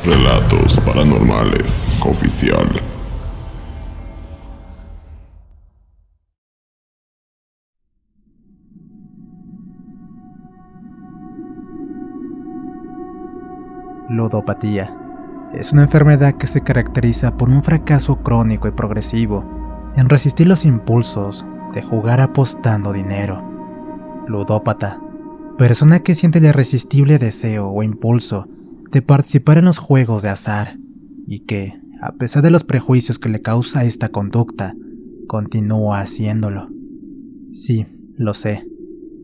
Relatos Paranormales Oficial. Ludopatía es una enfermedad que se caracteriza por un fracaso crónico y progresivo en resistir los impulsos de jugar apostando dinero. Ludópata, persona que siente el irresistible deseo o impulso de participar en los juegos de azar y que, a pesar de los prejuicios que le causa esta conducta, continúa haciéndolo. Sí, lo sé,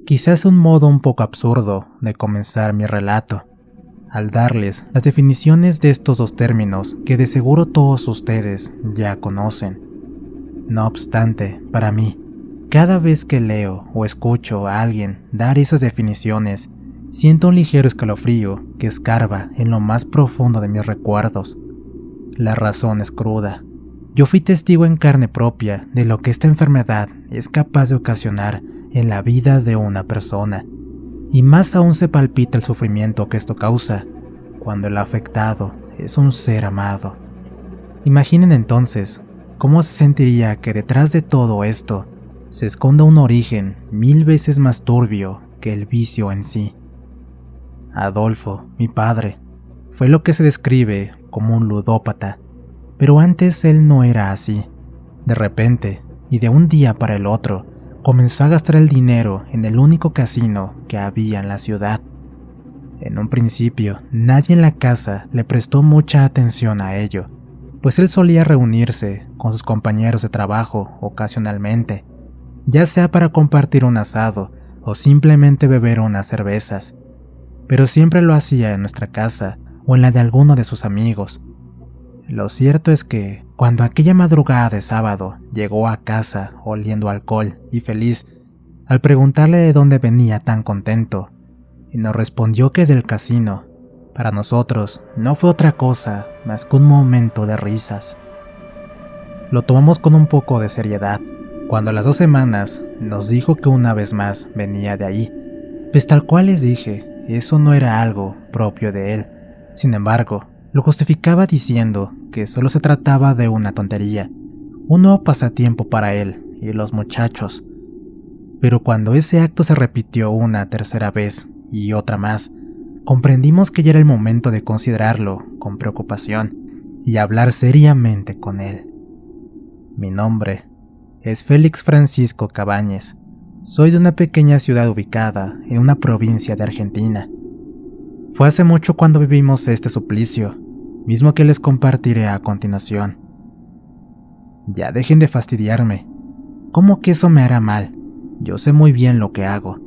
quizás un modo un poco absurdo de comenzar mi relato, al darles las definiciones de estos dos términos que de seguro todos ustedes ya conocen. No obstante, para mí, cada vez que leo o escucho a alguien dar esas definiciones, siento un ligero escalofrío que escarba en lo más profundo de mis recuerdos. La razón es cruda. Yo fui testigo en carne propia de lo que esta enfermedad es capaz de ocasionar en la vida de una persona. Y más aún se palpita el sufrimiento que esto causa cuando el afectado es un ser amado. Imaginen entonces cómo se sentiría que detrás de todo esto se esconda un origen 1000 veces más turbio que el vicio en sí. Adolfo, mi padre, fue lo que se describe como un ludópata, pero antes él no era así. De repente, y de un día para el otro, comenzó a gastar el dinero en el único casino que había en la ciudad. En un principio, nadie en la casa le prestó mucha atención a ello, pues él solía reunirse con sus compañeros de trabajo ocasionalmente, ya sea para compartir un asado o simplemente beber unas cervezas, pero siempre lo hacía en nuestra casa o en la de alguno de sus amigos. Lo cierto es que, cuando aquella madrugada de sábado llegó a casa oliendo alcohol y feliz, al preguntarle de dónde venía tan contento, y nos respondió que del casino, para nosotros no fue otra cosa más que un momento de risas. Lo tomamos con un poco de seriedad, cuando a las 2 semanas nos dijo que una vez más venía de ahí, pues tal cual les dije, eso no era algo propio de él. Sin embargo, lo justificaba diciendo que solo se trataba de una tontería, un nuevo pasatiempo para él y los muchachos. Pero cuando ese acto se repitió una tercera vez y otra más, comprendimos que ya era el momento de considerarlo con preocupación y hablar seriamente con él. Mi nombre es Félix Francisco Cabañez. Soy de una pequeña ciudad ubicada en una provincia de Argentina. Fue hace mucho cuando vivimos este suplicio, mismo que les compartiré a continuación. Ya dejen de fastidiarme. ¿Cómo que eso me hará mal? Yo sé muy bien lo que hago,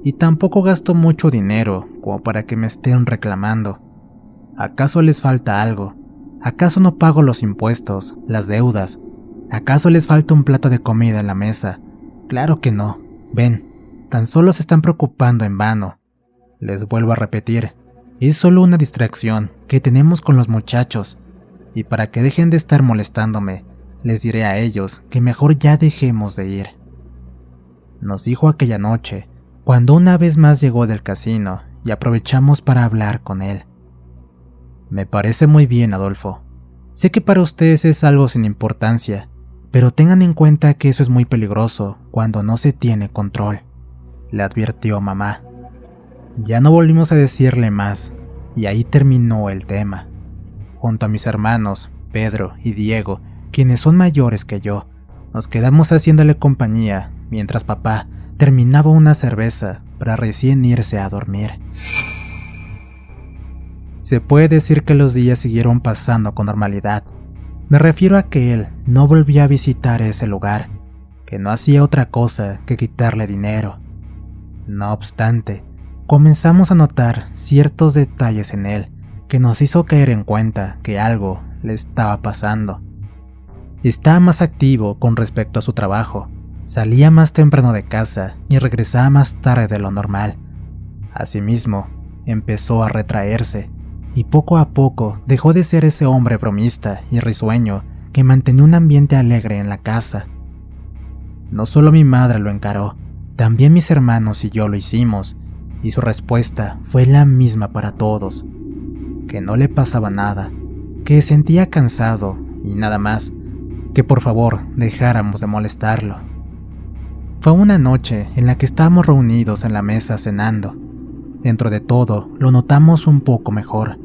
y tampoco gasto mucho dinero como para que me estén reclamando. ¿Acaso les falta algo? ¿Acaso no pago los impuestos, las deudas? ¿Acaso les falta un plato de comida en la mesa? Claro que no. Ven, tan solo se están preocupando en vano. Les vuelvo a repetir, es solo una distracción que tenemos con los muchachos, y para que dejen de estar molestándome, les diré a ellos que mejor ya dejemos de ir. Nos dijo aquella noche, cuando una vez más llegó del casino y aprovechamos para hablar con él. Me parece muy bien, Adolfo. Sé que para ustedes es algo sin importancia, pero tengan en cuenta que eso es muy peligroso cuando no se tiene control, le advirtió mamá. Ya no volvimos a decirle más, y ahí terminó el tema. Junto a mis hermanos, Pedro y Diego, quienes son mayores que yo, nos quedamos haciéndole compañía mientras papá terminaba una cerveza para recién irse a dormir. Se puede decir que los días siguieron pasando con normalidad. Me refiero a que él no volvía a visitar ese lugar, que no hacía otra cosa que quitarle dinero. No obstante, comenzamos a notar ciertos detalles en él que nos hizo caer en cuenta que algo le estaba pasando. Estaba más activo con respecto a su trabajo, salía más temprano de casa y regresaba más tarde de lo normal. Asimismo, empezó a retraerse, y poco a poco dejó de ser ese hombre bromista y risueño que mantenía un ambiente alegre en la casa. No solo mi madre lo encaró, también mis hermanos y yo lo hicimos, y su respuesta fue la misma para todos. que no le pasaba nada, que sentía cansado y nada más, que por favor dejáramos de molestarlo. Fue una noche en la que estábamos reunidos en la mesa cenando. Dentro de todo, lo notamos un poco mejor.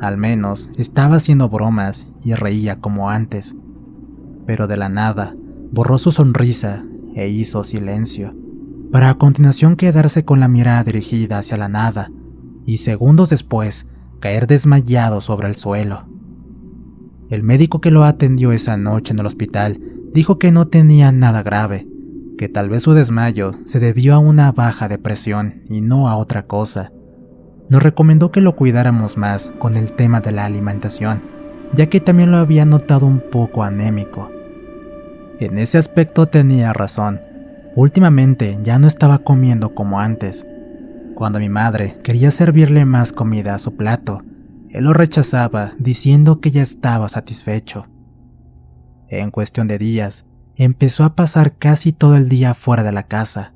Al menos estaba haciendo bromas y reía como antes. Pero de la nada, borró su sonrisa e hizo silencio, para a continuación quedarse con la mirada dirigida hacia la nada y segundos después caer desmayado sobre el suelo. El médico que lo atendió esa noche en el hospital dijo que no tenía nada grave, que tal vez su desmayo se debió a una baja de presión y no a otra cosa. Nos recomendó que lo cuidáramos más con el tema de la alimentación, ya que también lo había notado un poco anémico. En ese aspecto tenía razón. Últimamente ya no estaba comiendo como antes. Cuando mi madre quería servirle más comida a su plato, él lo rechazaba diciendo que ya estaba satisfecho. En cuestión de días, empezó a pasar casi todo el día fuera de la casa.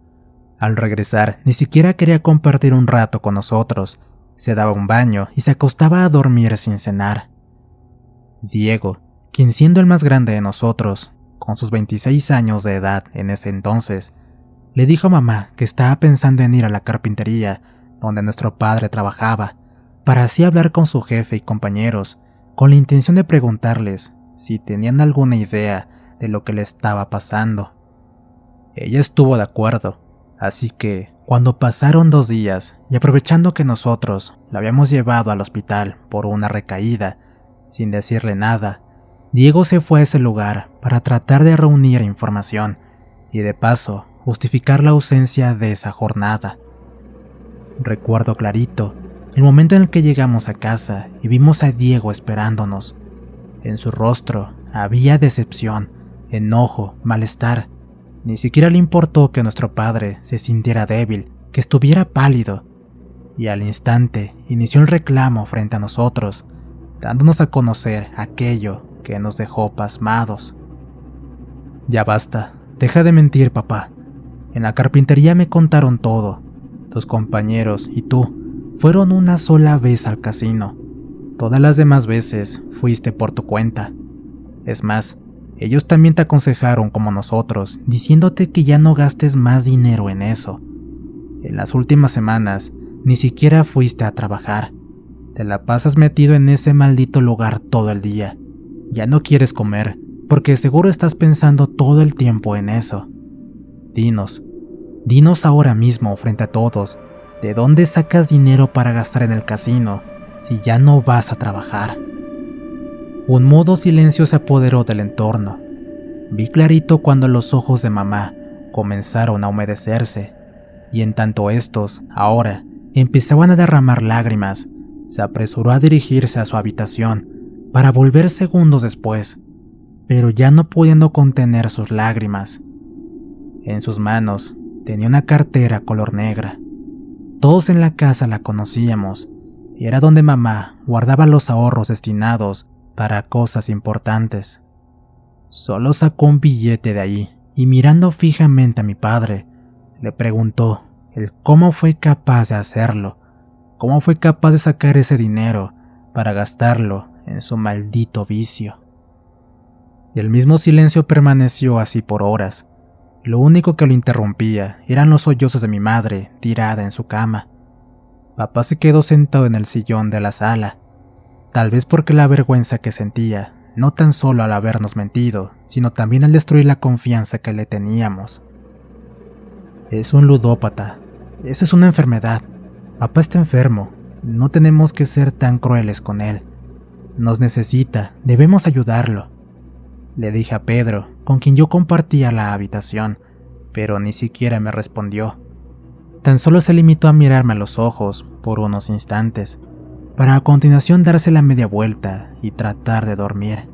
Al regresar, ni siquiera quería compartir un rato con nosotros. Se daba un baño y se acostaba a dormir sin cenar. Diego, quien siendo el más grande de nosotros, con sus 26 años de edad en ese entonces, le dijo a mamá que estaba pensando en ir a la carpintería donde nuestro padre trabajaba, para así hablar con su jefe y compañeros, con la intención de preguntarles si tenían alguna idea de lo que le estaba pasando. Ella estuvo de acuerdo, así que cuando pasaron 2 días y aprovechando que nosotros la habíamos llevado al hospital por una recaída, sin decirle nada, Diego se fue a ese lugar para tratar de reunir información y de paso justificar la ausencia de esa jornada. Recuerdo clarito el momento en el que llegamos a casa y vimos a Diego esperándonos. En su rostro había decepción, enojo, malestar. Ni siquiera le importó que nuestro padre se sintiera débil, que estuviera pálido, y al instante inició el reclamo frente a nosotros, dándonos a conocer aquello que nos dejó pasmados. Ya basta, deja de mentir, papá. En la carpintería me contaron todo. Tus compañeros y tú fueron una sola vez al casino. Todas las demás veces fuiste por tu cuenta. Es más, ellos también te aconsejaron como nosotros, diciéndote que ya no gastes más dinero en eso. En las últimas semanas, ni siquiera fuiste a trabajar. Te la pasas metido en ese maldito lugar todo el día. Ya no quieres comer, porque seguro estás pensando todo el tiempo en eso. Dinos ahora mismo frente a todos, ¿de dónde sacas dinero para gastar en el casino si ya no vas a trabajar? Un mudo silencio se apoderó del entorno. Vi clarito cuando los ojos de mamá comenzaron a humedecerse, y en tanto estos, ahora, empezaban a derramar lágrimas, se apresuró a dirigirse a su habitación para volver segundos después, pero ya no pudiendo contener sus lágrimas. En sus manos tenía una cartera color negra. Todos en la casa la conocíamos, y era donde mamá guardaba los ahorros destinados para cosas importantes. Solo sacó un billete de ahí y mirando fijamente a mi padre, le preguntó el cómo fue capaz de hacerlo, cómo fue capaz de sacar ese dinero para gastarlo en su maldito vicio. Y el mismo silencio permaneció así por horas. Lo único que lo interrumpía eran los sollozos de mi madre tirada en su cama. Papá se quedó sentado en el sillón de la sala, tal vez porque la vergüenza que sentía, no tan solo al habernos mentido, sino también al destruir la confianza que le teníamos. Es un ludópata, eso es una enfermedad. Papá está enfermo, no tenemos que ser tan crueles con él. Nos necesita, debemos ayudarlo. Le dije a Pedro, con quien yo compartía la habitación, pero ni siquiera me respondió. Tan solo se limitó a mirarme a los ojos por unos instantes, para a continuación darse la media vuelta y tratar de dormir.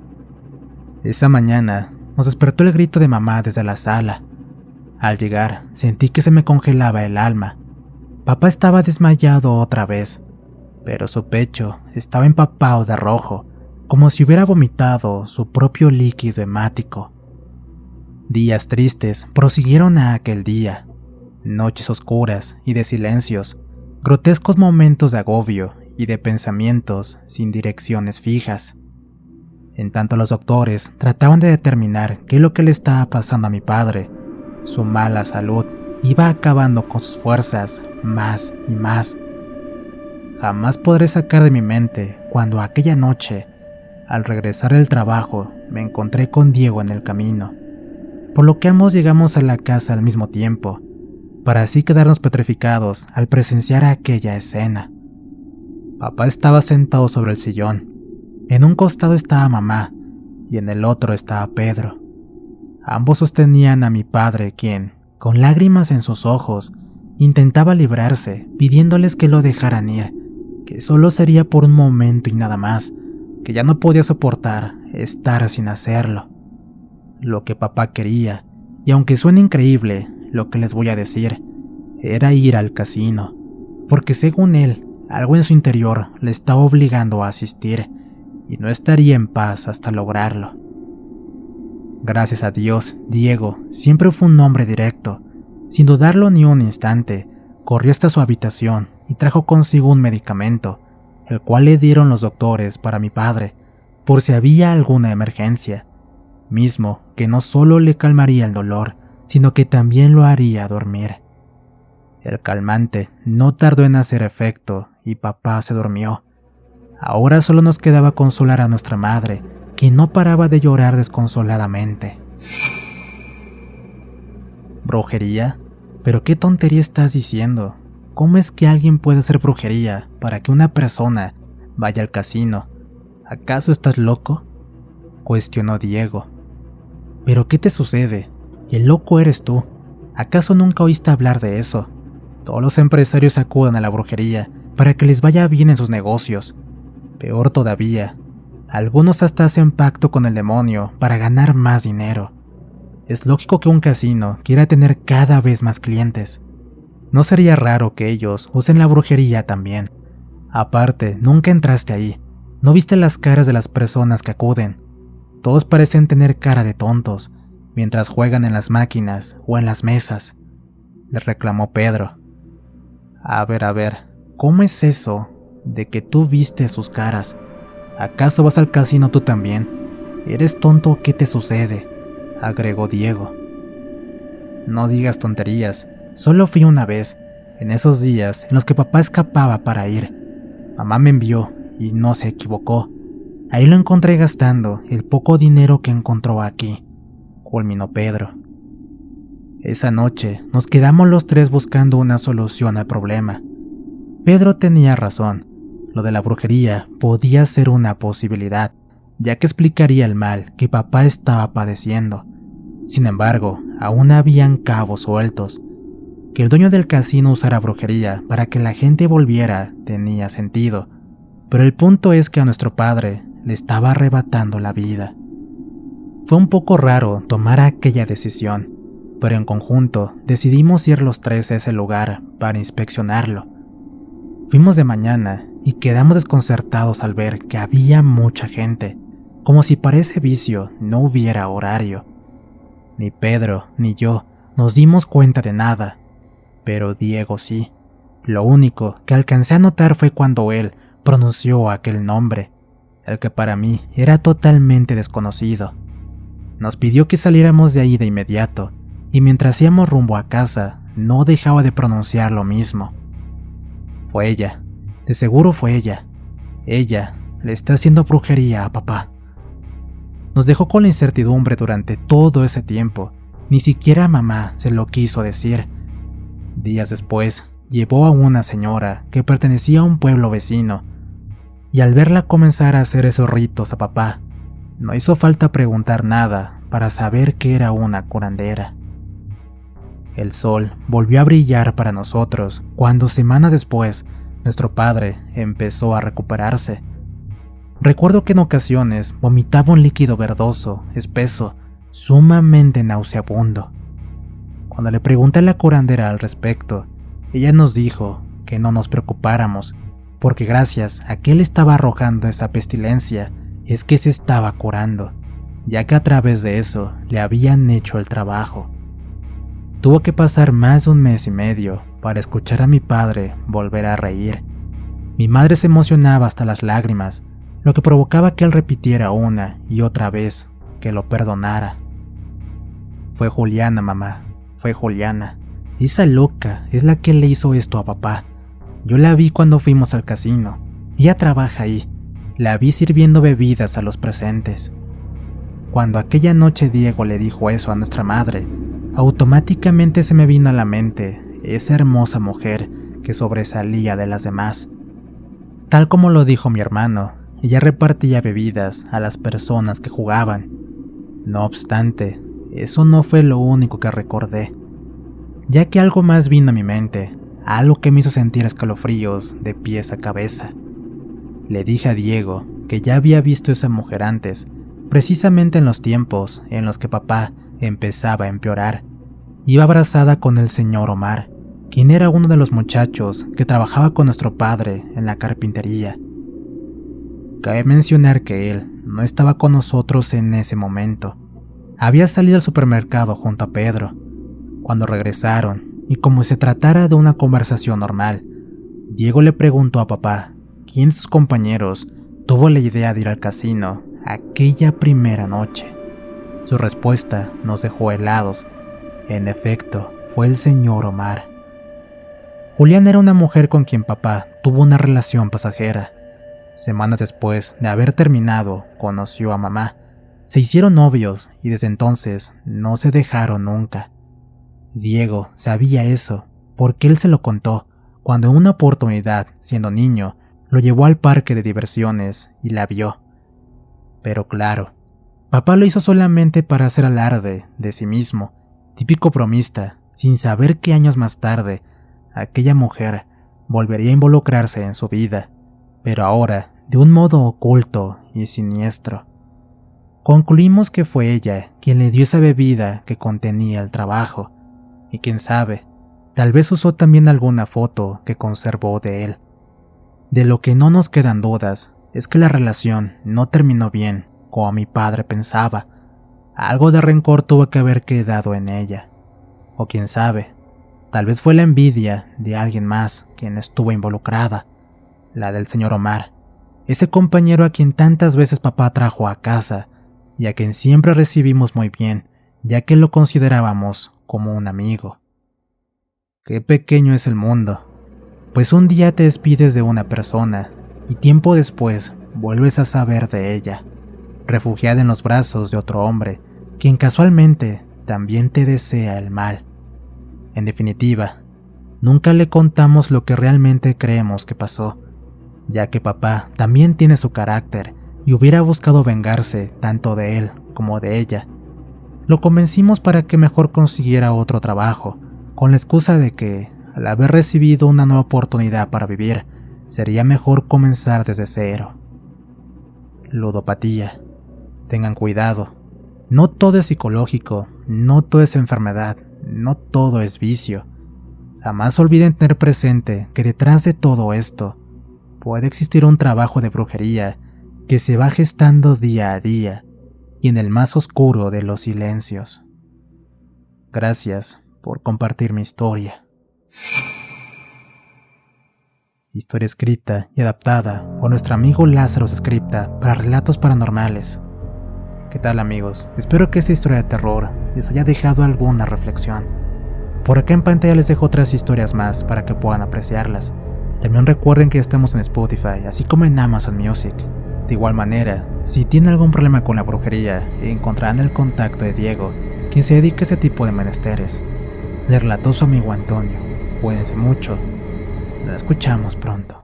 Esa mañana nos despertó el grito de mamá desde la sala. Al llegar, sentí que se me congelaba el alma. Papá estaba desmayado otra vez, pero su pecho estaba empapado de rojo, como si hubiera vomitado su propio líquido hemático. Días tristes prosiguieron a aquel día, noches oscuras y de silencios, grotescos momentos de agobio y de pensamientos sin direcciones fijas. En tanto los doctores trataban de determinar qué es lo que le estaba pasando a mi padre, su mala salud iba acabando con sus fuerzas más y más. Jamás podré sacar de mi mente cuando aquella noche, al regresar del trabajo, me encontré con Diego en el camino, por lo que ambos llegamos a la casa al mismo tiempo, para así quedarnos petrificados al presenciar aquella escena. Papá estaba sentado sobre el sillón. En un costado estaba mamá y en el otro estaba Pedro. Ambos sostenían a mi padre, quien, con lágrimas en sus ojos, intentaba librarse, pidiéndoles que lo dejaran ir, que solo sería por un momento y nada más, que ya no podía soportar estar sin hacerlo. Lo que papá quería, y aunque suene increíble lo que les voy a decir, era ir al casino, porque según él, algo en su interior le estaba obligando a asistir, y no estaría en paz hasta lograrlo. Gracias a Dios, Diego siempre fue un hombre directo. Sin dudarlo ni un instante, corrió hasta su habitación y trajo consigo un medicamento, el cual le dieron los doctores para mi padre, por si había alguna emergencia, mismo que no solo le calmaría el dolor, sino que también lo haría dormir. El calmante no tardó en hacer efecto y papá se durmió. Ahora solo nos quedaba consolar a nuestra madre, que no paraba de llorar desconsoladamente. ¿Brujería? ¿Pero qué tontería estás diciendo? ¿Cómo es que alguien puede hacer brujería para que una persona vaya al casino? ¿Acaso estás loco?, cuestionó Diego. ¿Pero qué te sucede? El loco eres tú. ¿Acaso nunca oíste hablar de eso? Todos los empresarios acuden a la brujería para que les vaya bien en sus negocios. Peor todavía, algunos hasta hacen pacto con el demonio para ganar más dinero. Es lógico que un casino quiera tener cada vez más clientes. No sería raro que ellos usen la brujería también. Aparte, nunca entraste ahí. ¿No viste las caras de las personas que acuden? Todos parecen tener cara de tontos mientras juegan en las máquinas o en las mesas, le reclamó Pedro. A ver, ¿cómo es eso de que tú viste sus caras? ¿Acaso vas al casino tú también? ¿Eres tonto o qué te sucede?, agregó Diego. No digas tonterías, solo fui una vez, en esos días en los que papá escapaba para ir. Mamá me envió y no se equivocó. Ahí lo encontré gastando el poco dinero que encontró aquí, culminó Pedro. Esa noche nos quedamos los tres buscando una solución al problema. Pedro tenía razón, lo de la brujería podía ser una posibilidad, ya que explicaría el mal que papá estaba padeciendo. Sin embargo, aún habían cabos sueltos. Que el dueño del casino usara brujería para que la gente volviera tenía sentido, pero el punto es que a nuestro padre le estaba arrebatando la vida. Fue un poco raro tomar aquella decisión, pero en conjunto decidimos ir los tres a ese lugar para inspeccionarlo. Fuimos de mañana y quedamos desconcertados al ver que había mucha gente, como si para ese vicio no hubiera horario. Ni Pedro ni yo nos dimos cuenta de nada, pero Diego sí. Lo único que alcancé a notar fue cuando él pronunció aquel nombre, el que para mí era totalmente desconocido. Nos pidió que saliéramos de ahí de inmediato, y mientras íbamos rumbo a casa, no dejaba de pronunciar lo mismo. Fue ella, de seguro fue ella. Ella le está haciendo brujería a papá. Nos dejó con la incertidumbre durante todo ese tiempo. Ni siquiera mamá se lo quiso decir. Días después, llevó a una señora que pertenecía a un pueblo vecino, y al verla comenzar a hacer esos ritos a papá, no hizo falta preguntar nada para saber que era una curandera. El sol volvió a brillar para nosotros cuando semanas después nuestro padre empezó a recuperarse. Recuerdo que en ocasiones vomitaba un líquido verdoso, espeso, sumamente nauseabundo. Cuando le pregunté a la curandera al respecto, ella nos dijo que no nos preocupáramos, porque gracias a que él estaba arrojando esa pestilencia, es que se estaba curando, ya que a través de eso le habían hecho el trabajo. Tuvo que pasar más de 1 mes y medio para escuchar a mi padre volver a reír. Mi madre se emocionaba hasta las lágrimas, lo que provocaba que él repitiera una y otra vez que lo perdonara. Fue Juliana, mamá, fue Juliana. Esa loca es la que le hizo esto a papá. Yo la vi cuando fuimos al casino. Ella trabaja ahí. La vi sirviendo bebidas a los presentes. Cuando aquella noche Diego le dijo eso a nuestra madre, automáticamente se me vino a la mente esa hermosa mujer que sobresalía de las demás. Tal como lo dijo mi hermano, ella repartía bebidas a las personas que jugaban. No obstante, eso no fue lo único que recordé, ya que algo más vino a mi mente, algo que me hizo sentir escalofríos de pies a cabeza. Le dije a Diego que ya había visto a esa mujer antes, precisamente en los tiempos en los que papá empezaba a empeorar. Iba abrazada con el señor Omar, quien era uno de los muchachos que trabajaba con nuestro padre en la carpintería. Cabe mencionar que él no estaba con nosotros en ese momento. Había salido al supermercado junto a Pedro. Cuando regresaron, y como se tratara de una conversación normal, Diego le preguntó a papá quién de sus compañeros tuvo la idea de ir al casino aquella primera noche. Su respuesta nos dejó helados. En efecto, fue el señor Omar. Julián era una mujer con quien papá tuvo una relación pasajera. Semanas después de haber terminado, conoció a mamá. Se hicieron novios y desde entonces no se dejaron nunca. Diego sabía eso porque él se lo contó cuando en una oportunidad, siendo niño, lo llevó al parque de diversiones y la vio. Pero claro, papá lo hizo solamente para hacer alarde de sí mismo, típico bromista, sin saber que años más tarde aquella mujer volvería a involucrarse en su vida, pero ahora de un modo oculto y siniestro. Concluimos que fue ella quien le dio esa bebida que contenía el trabajo, y quién sabe, tal vez usó también alguna foto que conservó de él. De lo que no nos quedan dudas es que la relación no terminó bien como mi padre pensaba. Algo de rencor tuvo que haber quedado en ella. O quién sabe, tal vez fue la envidia de alguien más quien estuvo involucrada, la del señor Omar, ese compañero a quien tantas veces papá trajo a casa y a quien siempre recibimos muy bien, ya que lo considerábamos como un amigo. Qué pequeño es el mundo, pues un día te despides de una persona y tiempo después vuelves a saber de ella, refugiada en los brazos de otro hombre, quien casualmente también te desea el mal. En definitiva, nunca le contamos lo que realmente creemos que pasó, ya que papá también tiene su carácter y hubiera buscado vengarse tanto de él como de ella. Lo convencimos para que mejor consiguiera otro trabajo, con la excusa de que, al haber recibido una nueva oportunidad para vivir, sería mejor comenzar desde cero. Ludopatía. Tengan cuidado. No todo es psicológico, no todo es enfermedad, no todo es vicio. Jamás olviden tener presente que detrás de todo esto puede existir un trabajo de brujería que se va gestando día a día y en el más oscuro de los silencios. Gracias por compartir mi historia. Historia escrita y adaptada por nuestro amigo Lázaro Scripta para Relatos Paranormales. ¿Qué tal, amigos? Espero que esta historia de terror les haya dejado alguna reflexión. Por acá en pantalla les dejo otras historias más para que puedan apreciarlas. También recuerden que estamos en Spotify, así como en Amazon Music. De igual manera, si tienen algún problema con la brujería, encontrarán el contacto de Diego, quien se dedica a ese tipo de menesteres. Le relató su amigo Antonio. Cuídense mucho. Nos escuchamos pronto.